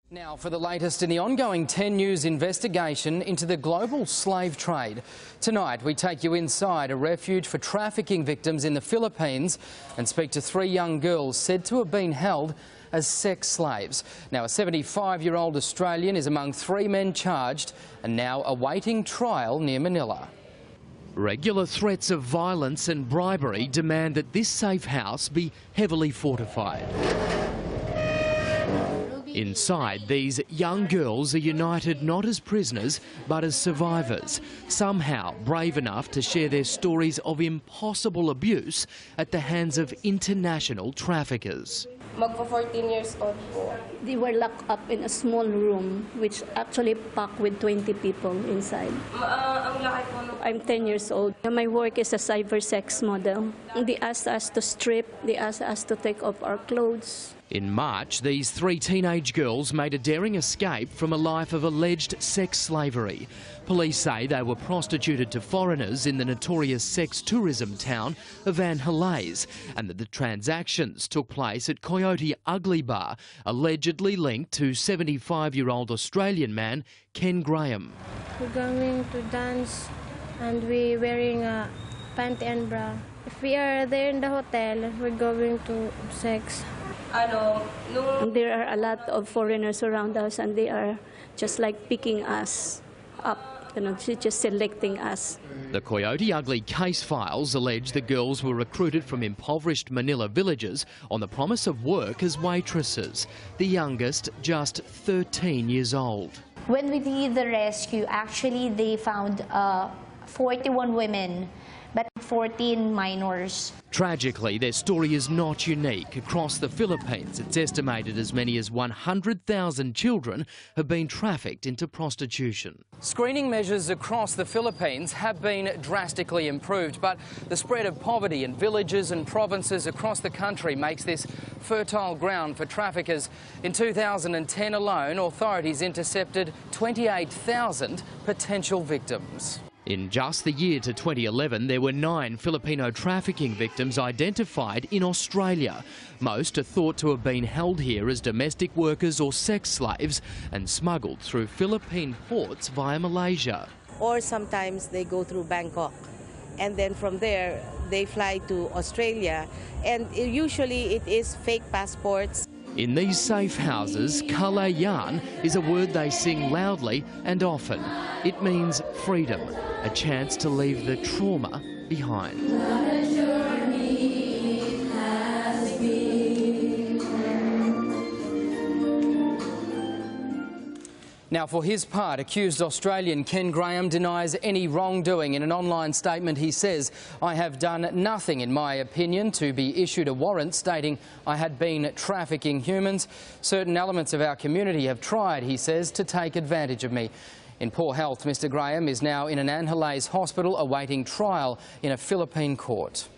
Now for the latest in the ongoing 10 News investigation into the global slave trade. Tonight we take you inside a refuge for trafficking victims in the Philippines and speak to 3 young girls said to have been held as sex slaves. Now a 75-year-old Australian is among 3 men charged and now awaiting trial near Manila. Regular threats of violence and bribery demand that this safe house be heavily fortified. Inside, these young girls are united not as prisoners but as survivors, somehow brave enough to share their stories of impossible abuse at the hands of international traffickers. Magpo 14 years old po. They were locked up in a small room which actually packed with 20 people inside. I'm 10 years old. My work is a cyber sex model. They asked us to strip, they asked us to take off our clothes. In March, these 3 teenage girls made a daring escape from a life of alleged sex slavery. Police say they were prostituted to foreigners in the notorious sex tourism town of Van Helaze, and that the transactions took place at Coyote Ugly Bar, allegedly linked to 75-year-old Australian man Ken Graham. We're going to dance and we're wearing a panty and bra. If we are there in the hotel, we're going to sex. There are a lot of foreigners around us and they are just like picking us up, just selecting us. The Coyote Ugly case files allege the girls were recruited from impoverished Manila villages on the promise of work as waitresses, the youngest just 13 years old. When we did the rescue, actually they found 41 women, but 14 minors. Tragically, their story is not unique. Across the Philippines, it's estimated as many as 100,000 children have been trafficked into prostitution. Screening measures across the Philippines have been drastically improved, but the spread of poverty in villages and provinces across the country makes this fertile ground for traffickers. In 2010 alone, authorities intercepted 28,000 potential victims. In just the year to 2011, there were 9 Filipino trafficking victims identified in Australia. Most are thought to have been held here as domestic workers or sex slaves and smuggled through Philippine ports via Malaysia. Or sometimes they go through Bangkok, and then from there they fly to Australia, and usually it is fake passports. In these safe houses, Kalayan is a word they sing loudly and often. It means freedom, a chance to leave the trauma behind. Now, for his part, accused Australian Ken Graham denies any wrongdoing. In an online statement, he says, "I have done nothing, in my opinion, to be issued a warrant stating I had been trafficking humans. Certain elements of our community have tried," he says, "to take advantage of me." In poor health, Mr Graham is now in an Van Helaze hospital awaiting trial in a Philippine court.